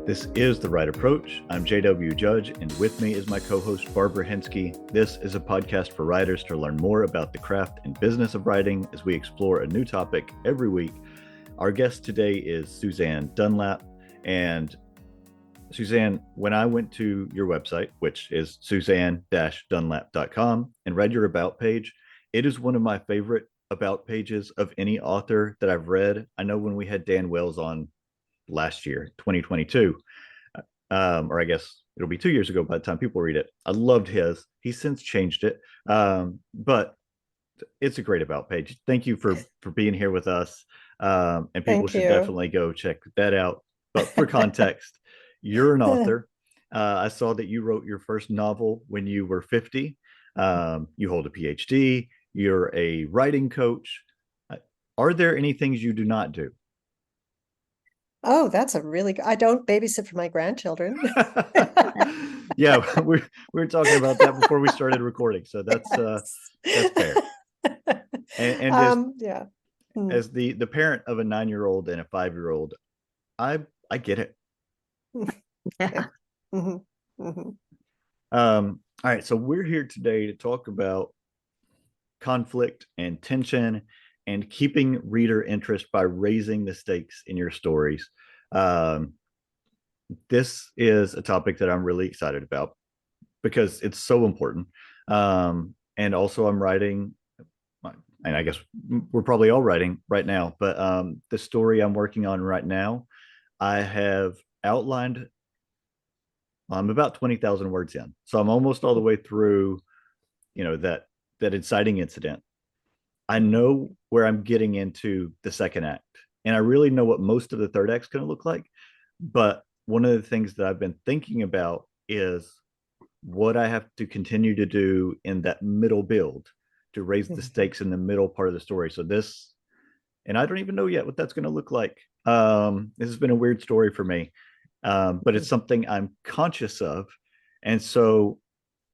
This is The Right Approach. I'm JW Judge, and with me is my co-host Barbara Hensky. This is a podcast for writers to learn more about the craft and business of writing as we explore a new topic every week. Our guest today is Susanne Dunlap. And Susanne, when I went to your website, which is susanne-dunlap.com, and read your about page, it is one of my favorite about pages of any author that I've read. I know when we had Dan Wells on last year, 2022, or I guess it'll be 2 years ago by the time people read it. I loved his. He's since changed it, but it's a great about page. Thank you for being here with us, and people Thank should you. definitely go check that out. But for context, you're an author. I saw that you wrote your first novel when you were 50. You hold a PhD. You're a writing coach. Are there any things you do not do? Oh, that's a really good. I don't babysit for my grandchildren. Yeah, we were talking about that before we started recording, so that's fair. And Yeah. as the parent of a 9-year-old and a 5-year-old, I get it. Yeah. Mm-hmm. Mm-hmm. All right, so we're here today to talk about conflict and tension and keeping reader interest by raising the stakes in your stories. Um, this is a topic that I'm really excited about because it's so important. And also, I'm writing, and I guess we're probably all writing right now, but the story I'm working on right now, I have outlined. I'm about 20,000 words in, so I'm almost all the way through. That inciting incident. I know where I'm getting into the second act, and I really know what most of the third act's going to look like. But one of the things that I've been thinking about is what I have to continue to do in that middle build to raise the stakes in the middle part of the story. So this, and I don't even know yet what that's going to look like. This has been a weird story for me, but it's something I'm conscious of. And so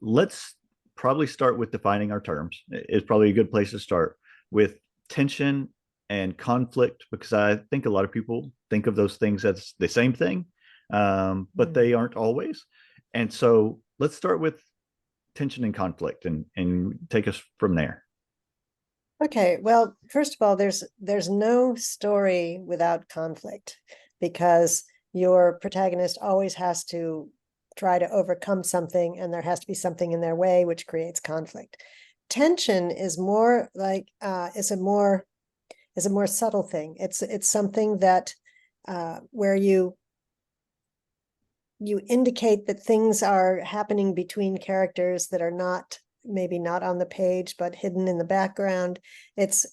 let's probably start with defining our terms. It's probably a good place to start with tension and conflict, because I think a lot of people think of those things as the same thing, but they aren't always. And so let's start with tension and conflict and take us from there. Okay, well, first of all, there's no story without conflict because your protagonist always has to try to overcome something, and there has to be something in their way which creates conflict. Tension is more like is a more subtle thing. It's something that where you indicate that things are happening between characters that are not maybe not on the page but hidden in the background. It's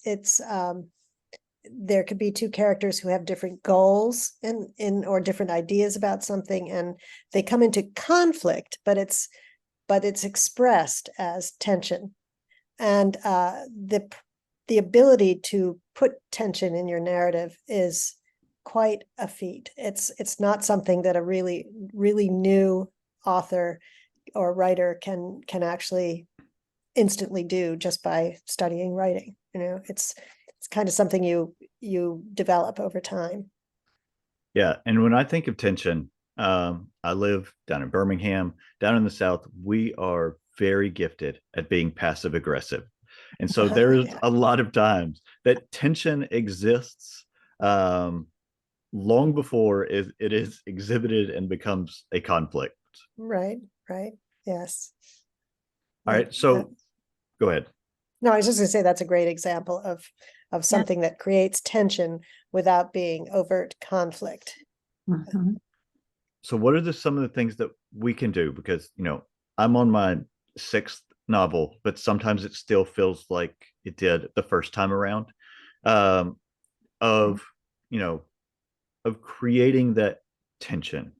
there could be two characters who have different goals in or different ideas about something, and they come into conflict, but it's expressed as tension. And the ability to put tension in your narrative is quite a feat. It's not something that a really new author or writer can actually instantly do just by studying writing. It's kind of something you develop over time. Yeah, and when I think of tension, I live down in Birmingham, down in the South. We are very gifted at being passive aggressive, and so there's Yeah. a lot of times that tension exists long before it is exhibited and becomes a conflict. Right. Yes. All right, so go ahead. No, I was just going to say that's a great example of something that creates tension without being overt conflict. Mm-hmm. So what are some of the things that we can do? Because, I'm on my sixth novel, but sometimes it still feels like it did the first time around, of, of creating that tension.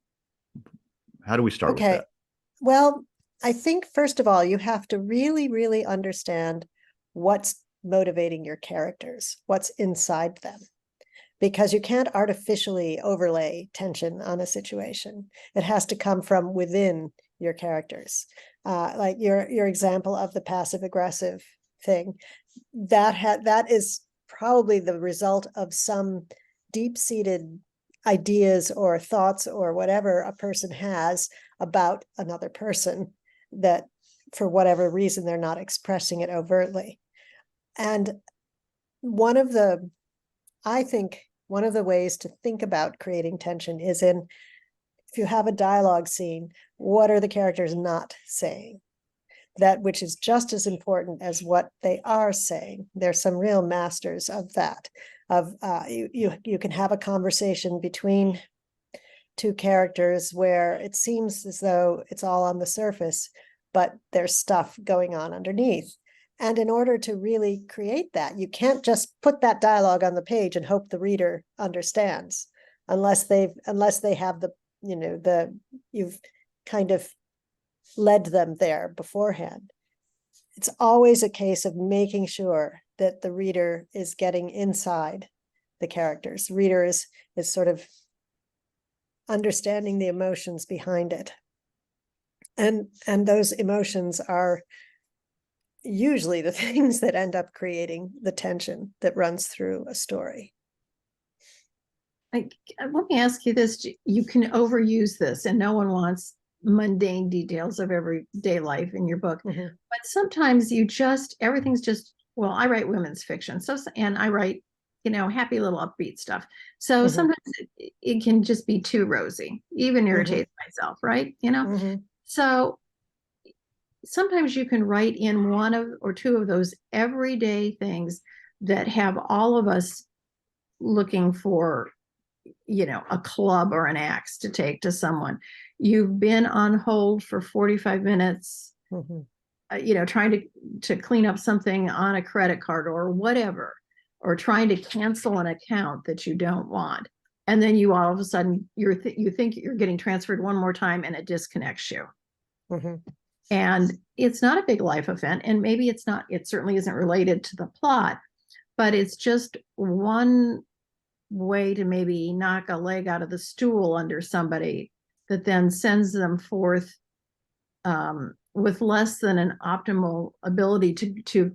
How do we start with that? Well, I think first of all, you have to really understand what's motivating your characters, what's inside them, because you can't artificially overlay tension on a situation. It has to come from within your characters. Like your example of the passive aggressive thing, that is probably the result of some deep-seated ideas or thoughts or whatever a person has about another person, that for whatever reason they're not expressing it overtly. And one of the, I think one of the ways to think about creating tension is in, if you have a dialogue scene, what are the characters not saying? That which is just as important as what they are saying. There's some real masters of that. Of you can have a conversation between two characters where it seems as though it's all on the surface, but there's stuff going on underneath. And in order to really create that, you can't just put that dialogue on the page and hope the reader understands, unless they have the, you've kind of led them there beforehand. It's always a case of making sure that the reader is getting inside the characters. Reader is sort of understanding the emotions behind it. And those emotions are usually the things that end up creating the tension that runs through a story. Let me ask you this. You can overuse this, and no one wants mundane details of everyday life in your book. Mm-hmm. But sometimes everything's just, well, I write women's fiction. And I write, happy little upbeat stuff. So Mm-hmm. sometimes it can just be too rosy, even irritates myself, right? Mm-hmm. So sometimes you can write in one of or two of those everyday things that have all of us looking for, a club or an axe to take to someone. You've been on hold for 45 minutes, trying to clean up something on a credit card or whatever, or trying to cancel an account that you don't want. And then you all of a sudden, you think you're getting transferred one more time and it disconnects you. And it's not a big life event. And maybe it certainly isn't related to the plot, but it's just one way to maybe knock a leg out of the stool under somebody that then sends them forth with less than an optimal ability to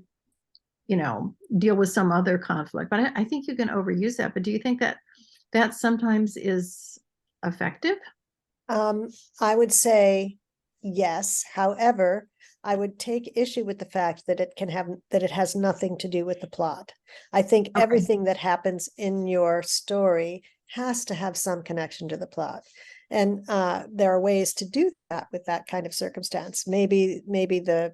deal with some other conflict. But I think you can overuse that. But do you think that sometimes is effective? I would say yes. However, I would take issue with the fact that it has nothing to do with the plot. I think everything that happens in your story has to have some connection to the plot. And there are ways to do that with that kind of circumstance. Maybe the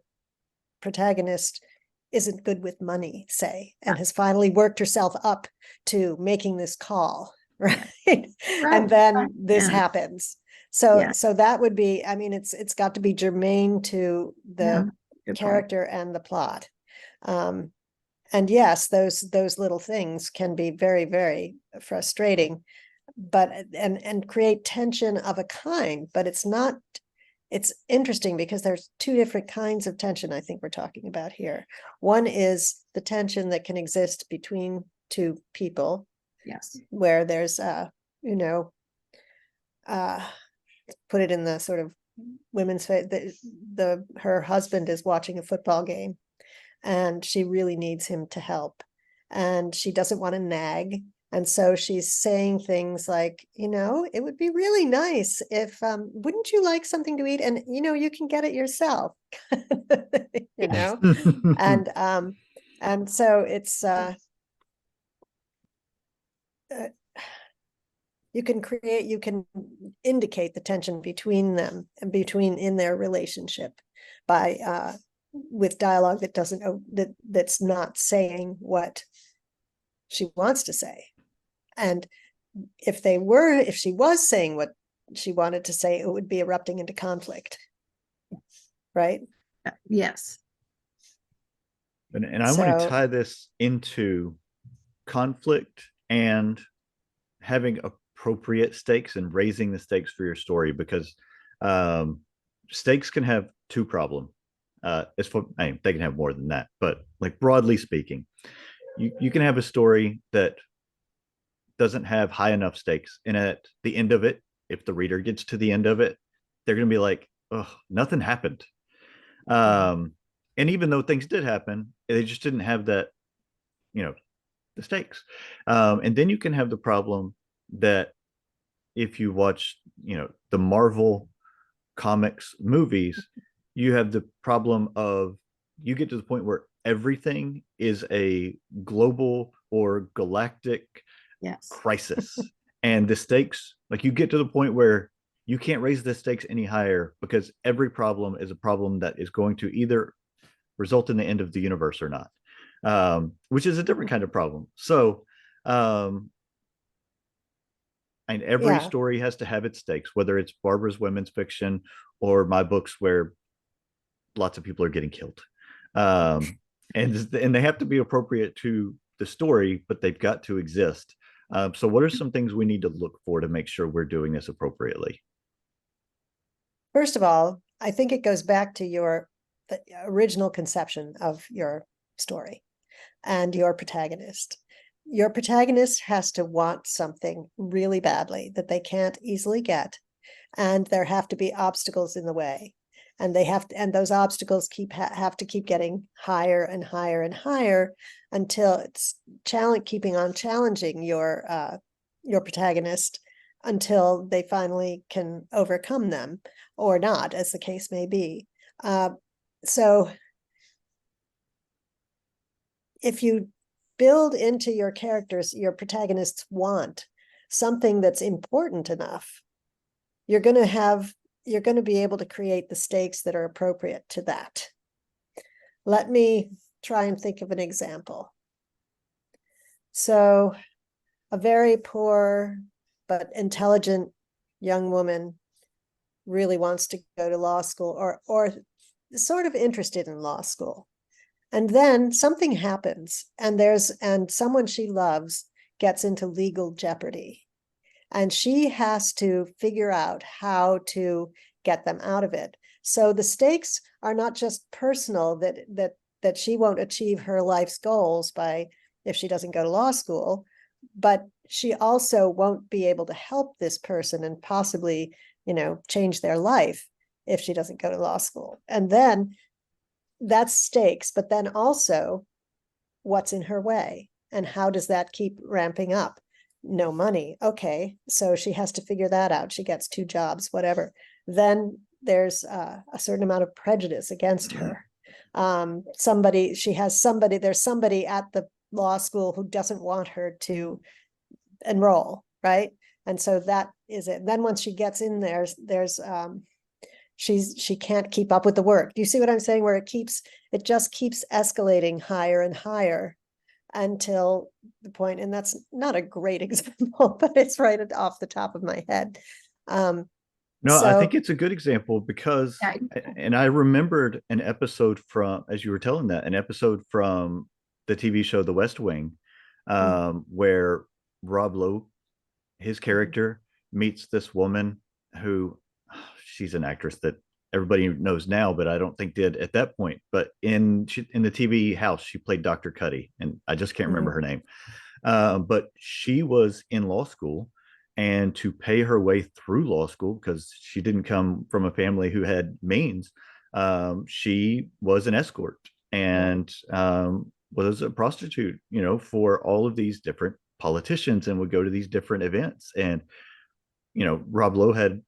protagonist isn't good with money, say, and has finally worked herself up to making this call, right? And then this happens. So that would be, I mean, it's got to be germane to the character and the plot. And yes, those little things can be very, very frustrating, but and create tension of a kind, but it's interesting because there's two different kinds of tension I think we're talking about here. One is the tension that can exist between two people. Yes. Where there's put it in the sort of women's her husband is watching a football game and she really needs him to help, and she doesn't want to nag, and so she's saying things like, it would be really nice if wouldn't you like something to eat, and you can get it yourself. And so it's you can indicate the tension between them and in their relationship by with dialogue that's not saying what she wants to say. And if she was saying what she wanted to say, it would be erupting into conflict. Right? Yes. And I want to tie this into conflict and having appropriate stakes and raising the stakes for your story, because stakes can have two problems. They can have more than that, but like broadly speaking, you can have a story that doesn't have high enough stakes, and at the end of it, if the reader gets to the end of it, they're going to be like, oh, nothing happened. And even though things did happen, they just didn't have that, the stakes. And then you can have the problem that if you watch, the Marvel comics movies, you have the problem of you get to the point where everything is a global or galactic Yes. crisis. And the stakes, like you get to the point where you can't raise the stakes any higher because every problem is a problem that is going to either result in the end of the universe or not, which is a different kind of problem. So, and every Yeah. story has to have its stakes, whether it's Barbara's women's fiction or my books where lots of people are getting killed. And they have to be appropriate to the story, but they've got to exist. So what are some things we need to look for to make sure we're doing this appropriately? First of all, I think it goes back to the original conception of your story and your protagonist. Your protagonist has to want something really badly that they can't easily get, and there have to be obstacles in the way. And those obstacles have to keep getting higher and higher and higher until it's keeping on challenging your protagonist until they finally can overcome them or not, as the case may be. So if you build into your characters, your protagonists want something that's important enough, you're going to be able to create the stakes that are appropriate to that. Let me try and think of an example. So a very poor but intelligent young woman really wants to go to law school, or sort of interested in law school. And then something happens, and someone she loves gets into legal jeopardy. And she has to figure out how to get them out of it. So the stakes are not just personal, that she won't achieve her life's goals if she doesn't go to law school, but she also won't be able to help this person and possibly, change their life if she doesn't go to law school. And then that's stakes, but then also what's in her way and how does that keep ramping up? No money. Okay, so she has to figure that out. She gets 2 jobs, whatever. Then there's a certain amount of prejudice against her. There's somebody at the law school who doesn't want her to enroll, right? And so that is it. Then once she gets in there, she can't keep up with the work. Do you see what I'm saying? Where it just keeps escalating higher and higher until the point, and that's not a great example, but it's right off the top of my head. No, I think it's a good example because, Yeah. and I remembered an episode from, as you were telling that, an episode from the TV show The West Wing, where Rob Lowe, his character, meets this woman who, she's an actress that everybody knows now, but I don't think did at that point. But in the TV house, she played Dr. Cuddy, and I just can't remember her name. But she was in law school, and to pay her way through law school, because she didn't come from a family who had means, she was an escort and was a prostitute, for all of these different politicians, and would go to these different events. And Rob Lowe had,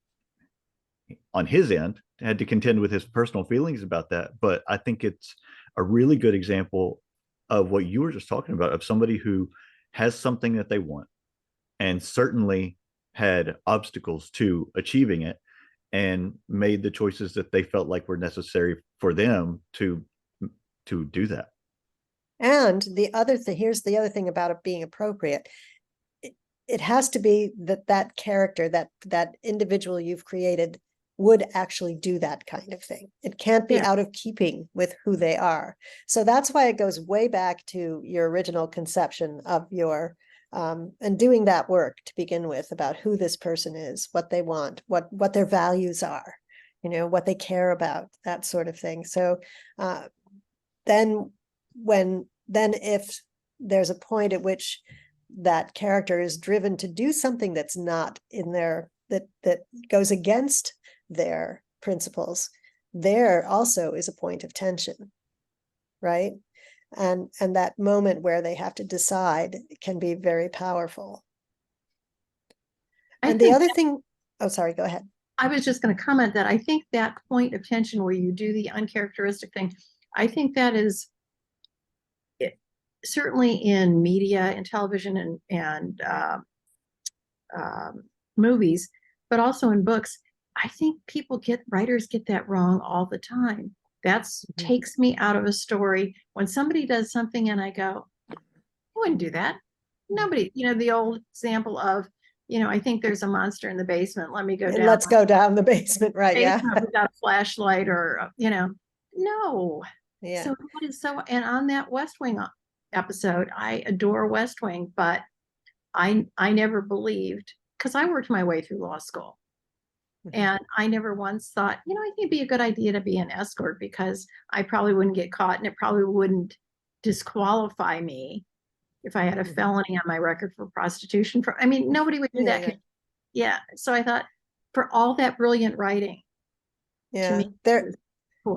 on his end, had to contend with his personal feelings about that. But I think it's a really good example of what you were just talking about, of somebody who has something that they want and certainly had obstacles to achieving it, and made the choices that they felt like were necessary for them to do that. And here's the other thing about it being appropriate. It has to be that character, that individual you've created, would actually do that kind of thing. It can't be out of keeping with who they are. So that's why it goes way back to your original conception of your and doing that work to begin with about who this person is, what they want, what their values are, what they care about, that sort of thing. So then if there's a point at which that character is driven to do something that's not in their, that goes against their principles, there also is a point of tension, right? And that moment where they have to decide can be very powerful. I And the think other thing, oh, sorry, go ahead. I was just going to comment that I think that point of tension where you do the uncharacteristic thing, I think that is certainly in media and television and movies, but also in books. I think writers get that wrong all the time. That's takes me out of a story when somebody does something and I go, I wouldn't do that. Nobody, the old example of, I think there's a monster in the basement. Let me go down. Let's go down the basement, right? Yeah. Without a flashlight or, no. Yeah. So that is and on that West Wing episode, I adore West Wing, but I never believed, because I worked my way through law school. And I never once thought, I think it'd be a good idea to be an escort because I probably wouldn't get caught and it probably wouldn't disqualify me if I had a felony on my record for prostitution. Nobody would do that. Yeah. So I thought, for all that brilliant writing, yeah, to me,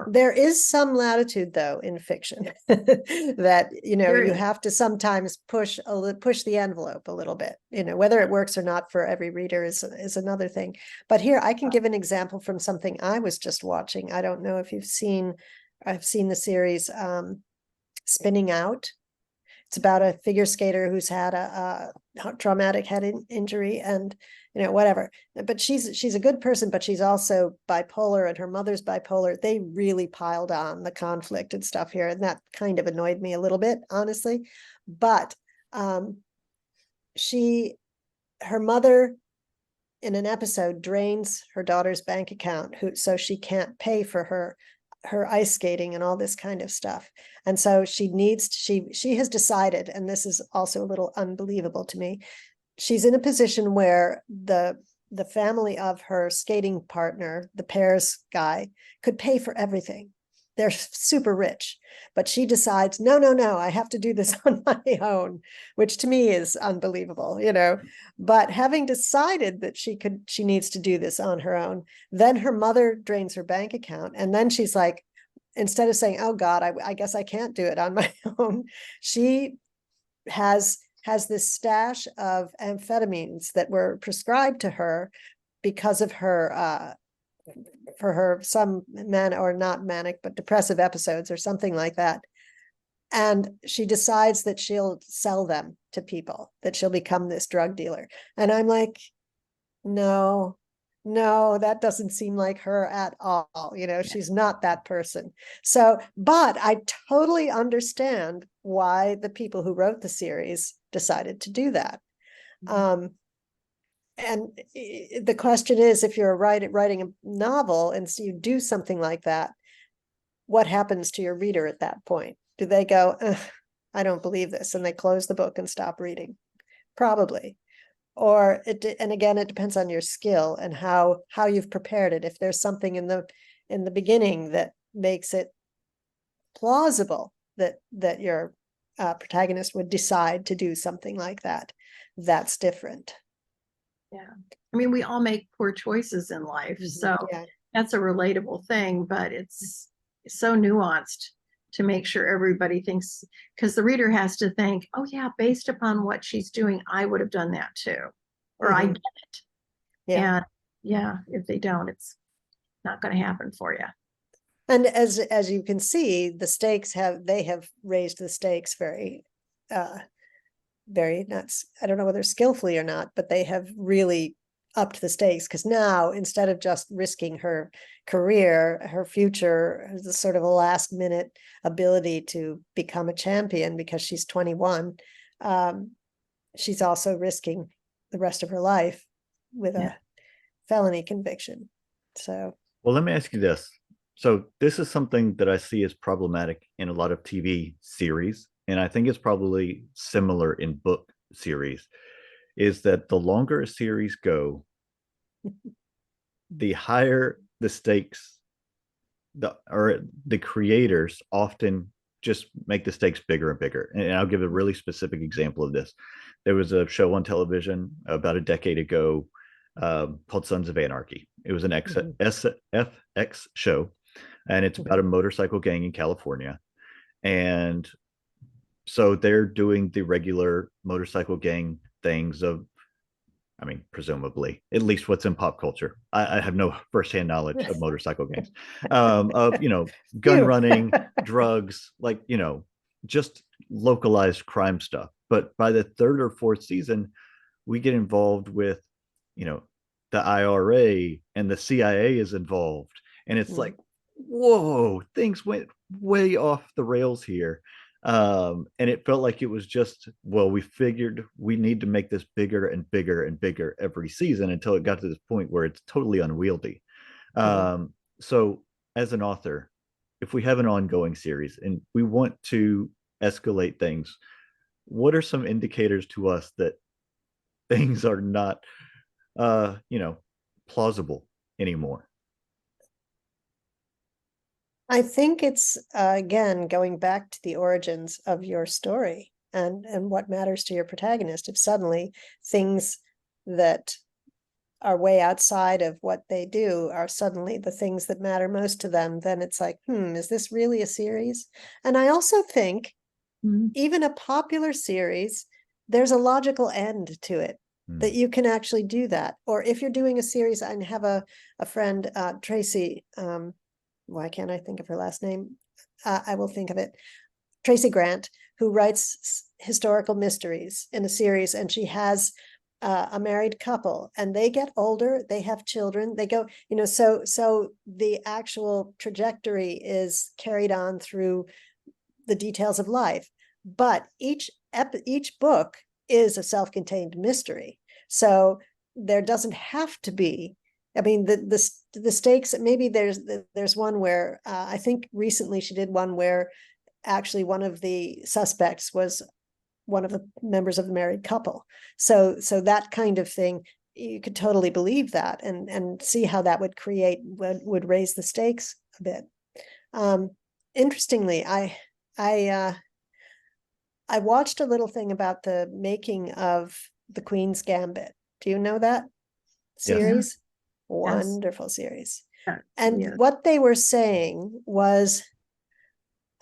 there is some latitude though in fiction that you have to sometimes push the envelope a little bit. Whether it works or not for every reader is another thing. But here I can give an example from something I was just watching. I don't know if I've seen the series Spinning Out. It's about a figure skater who's had a traumatic head injury and whatever. But she's a good person, but she's also bipolar, and her mother's bipolar. They really piled on the conflict and stuff here, and that kind of annoyed me a little bit, honestly. But her mother in an episode drains her daughter's bank account, so she can't pay for her ice skating and all this kind of stuff. And so she has decided, and this is also a little unbelievable to me, she's in a position where the family of her skating partner, the pairs guy, could pay for everything. They're super rich, but she decides, no, I have to do this on my own, which to me is unbelievable, but having decided that she needs to do this on her own, then her mother drains her bank account. And then she's like, instead of saying, oh God, I guess I can't do it on my own, she has this stash of amphetamines that were prescribed to her because of her for her some or not manic but depressive episodes or something like that. And she decides that she'll sell them to people, that she'll become this drug dealer. And I'm like, no, that doesn't seem like her at all. She's not that person. So, but I totally understand why the people who wrote the series decided to do that. And the question is, if you're writing a novel and so you do something like that, what happens to your reader at that point? Do they go, I don't believe this, and they close the book and stop reading? Probably. Or and again, it depends on your skill and how you've prepared it. If there's something in the beginning that makes it plausible that your protagonist would decide to do something like that, that's different. Yeah. We all make poor choices in life. So that's a relatable thing, but it's so nuanced to make sure everybody thinks, because the reader has to think, oh yeah, based upon what she's doing, I would have done that too, or I get it. And if they don't, it's not going to happen for you. And as you can see, the stakes have raised the stakes very nuts. I don't know whether skillfully or not, but they have really upped the stakes, because now, instead of just risking her career, her future, as sort of a last minute ability to become a champion because she's 21, she's also risking the rest of her life with a felony conviction. So, well, let me ask you this. So this is something that I see as problematic in a lot of TV series, and I think it's probably similar in book series, is that the longer a series go, the higher the stakes, the creators often just make the stakes bigger and bigger. And I'll give a really specific example of this. There was a show on television about a decade ago called Sons of Anarchy. It was an FX show, and it's about a motorcycle gang in California. And so they're doing the regular motorcycle gang things of I mean, presumably, at least what's in pop culture. I have no firsthand knowledge of motorcycle games, of, gun You. running, drugs, like, just localized crime stuff. But by the third or fourth season, we get involved with, you know, the IRA, and the CIA is involved. And it's like, whoa, things went way off the rails here. And it felt like it was just, well, we figured we need to make this bigger and bigger and bigger every season until it got to this point where it's totally unwieldy. So as an author, if we have an ongoing series and we want to escalate things, what are some indicators to us that things are not plausible anymore? I think it's again going back to the origins of your story and what matters to your protagonist. If suddenly things that are way outside of what they do are suddenly the things that matter most to them, then it's like, is this really a series? And I also think even a popular series, there's a logical end to it, that you can actually do that. Or if you're doing a series, I have a friend, Tracy, why can't I think of her last name? I will think of it. Tracy Grant, who writes historical mysteries in a series, and she has a married couple, and they get older, they have children, they go, so the actual trajectory is carried on through the details of life. But each book is a self-contained mystery. So there doesn't have to be, I mean, the stakes, maybe there's one where I think recently she did one where actually one of the suspects was one of the members of the married couple. So that kind of thing, you could totally believe that and see how that would would raise the stakes a bit. Interestingly, I watched a little thing about the making of The Queen's Gambit. Do you know that series? Yes. Wonderful series. And what they were saying was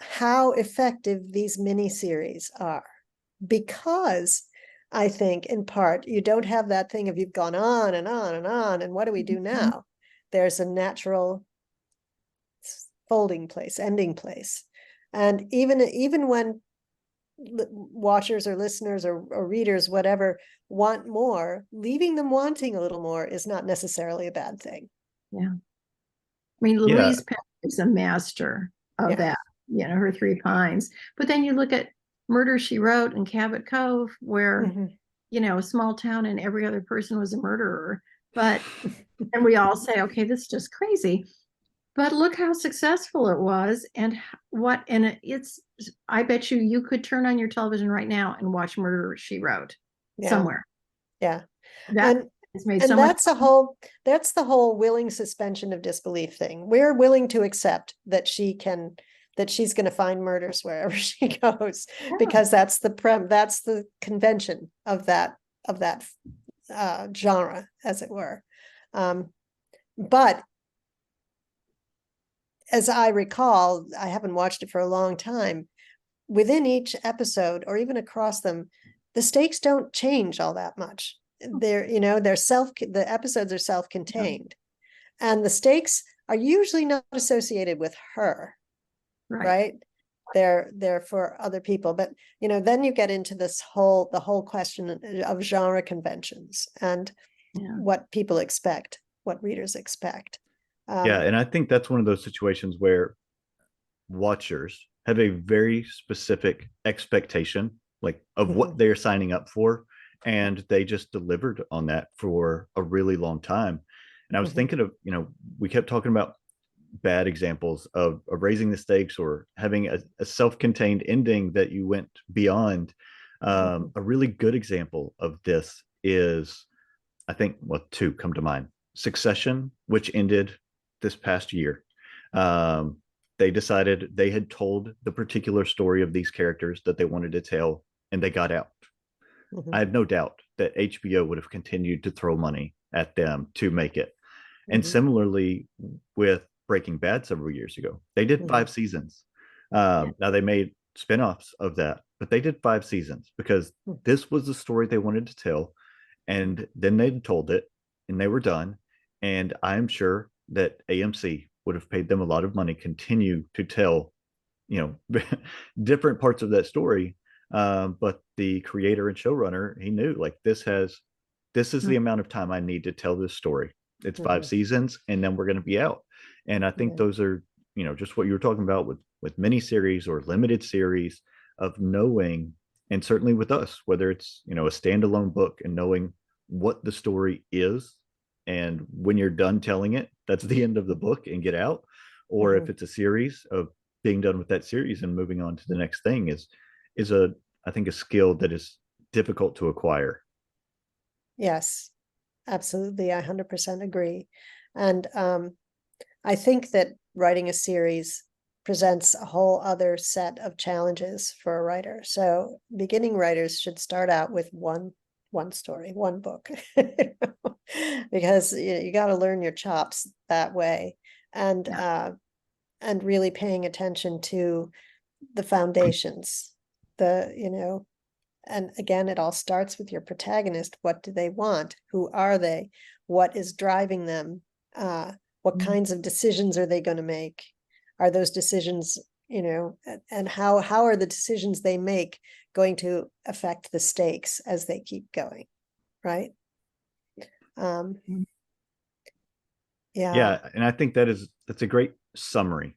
how effective these miniseries are, because I think in part you don't have that thing of you've gone on and on and on, and what do we do now? There's a natural folding place, ending place. And even when watchers or listeners or readers, whatever, want more, leaving them wanting a little more is not necessarily a bad thing. Yeah. I mean, Louise Penn is a master of that, her Three Pines. But then you look at Murder, She Wrote and Cabot Cove, where, a small town and every other person was a murderer. But, and we all say, okay, this is just crazy. But look how successful it was, and I bet you could turn on your television right now and watch Murder, She Wrote somewhere. Yeah. That has made so much. That's the whole willing suspension of disbelief thing. We're willing to accept that she's going to find murders wherever she goes, because that's the convention of that genre, as it were. But as I recall, I haven't watched it for a long time, within each episode or even across them, the stakes don't change all that much. The episodes are self-contained, and the stakes are usually not associated with her, right? They're for other people. But then you get into the whole question of genre conventions and what people expect, what readers expect. And I think that's one of those situations where watchers have a very specific expectation, like, of what they're signing up for, and they just delivered on that for a really long time. And I was thinking of, we kept talking about bad examples of raising the stakes or having a self-contained ending that you went beyond. A really good example of this is, I think, two come to mind. Succession, which ended this past year. They decided they had told the particular story of these characters that they wanted to tell, and they got out. I have no doubt that HBO would have continued to throw money at them to make it. And similarly with Breaking Bad several years ago, they did 5 seasons. Now they made spinoffs of that, but they did 5 seasons because this was the story they wanted to tell. And then they told it and they were done. And I'm sure that AMC would have paid them a lot of money, continue to tell, different parts of that story. But the creator and showrunner, he knew like this is the amount of time I need to tell this story. It's 5 seasons, and then we're going to be out. And I think those are, just what you were talking about with miniseries or limited series, of knowing, and certainly with us, whether it's a standalone book and knowing what the story is, and when you're done telling it, that's the end of the book and get out. Or if it's a series, of being done with that series and moving on to the next thing is a, I think, a skill that is difficult to acquire. Yes, absolutely. I 100% agree. And I think that writing a series presents a whole other set of challenges for a writer. So beginning writers should start out with one story, one book, because you got to learn your chops that way. And and really paying attention to the foundations, and again, it all starts with your protagonist. What do they want? Who are they? What is driving them? What kinds of decisions are they going to make? Are those decisions, and how are the decisions they make going to affect the stakes as they keep going, right? Yeah, and I think that's a great summary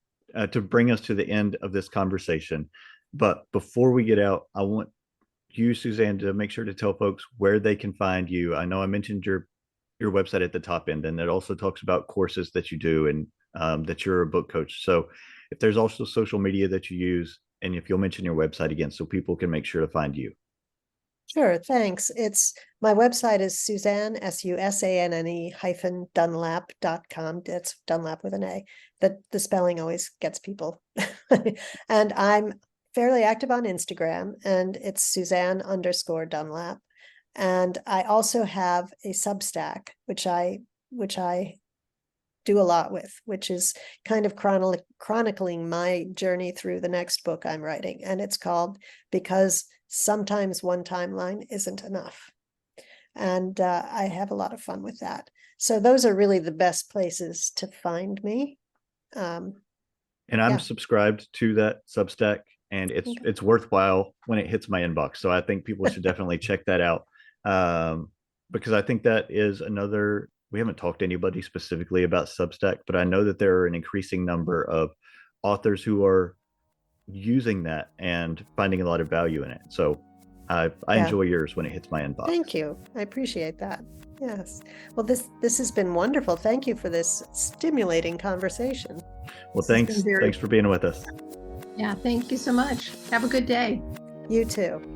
to bring us to the end of this conversation. But before we get out, I want you, Susanne, to make sure to tell folks where they can find you. I know I mentioned your website at the top end, and it also talks about courses that you do, and that you're a book coach. So if there's also social media that you use, and if you'll mention your website again so people can make sure to find you. Sure, thanks. My website is Susanne, SUSANNE Dunlap.com. It's Dunlap with an A. The spelling always gets people. And I'm fairly active on Instagram, and it's Susanne_Dunlap. And I also have a Substack, which I do a lot with, which is kind of chronicling my journey through the next book I'm writing. And it's called Because Sometimes One Timeline Isn't Enough. And I have a lot of fun with that. So those are really the best places to find me. And I'm subscribed to that Substack, and it's worthwhile when it hits my inbox. So I think people should definitely check that out, because I think that is another. We haven't talked to anybody specifically about Substack, but I know that there are an increasing number of authors who are using that and finding a lot of value in it. So I enjoy yours when it hits my inbox. Thank you. I appreciate that. Yes. Well, this has been wonderful. Thank you for this stimulating conversation. Well, thanks for being with us. Yeah, thank you so much. Have a good day. You too.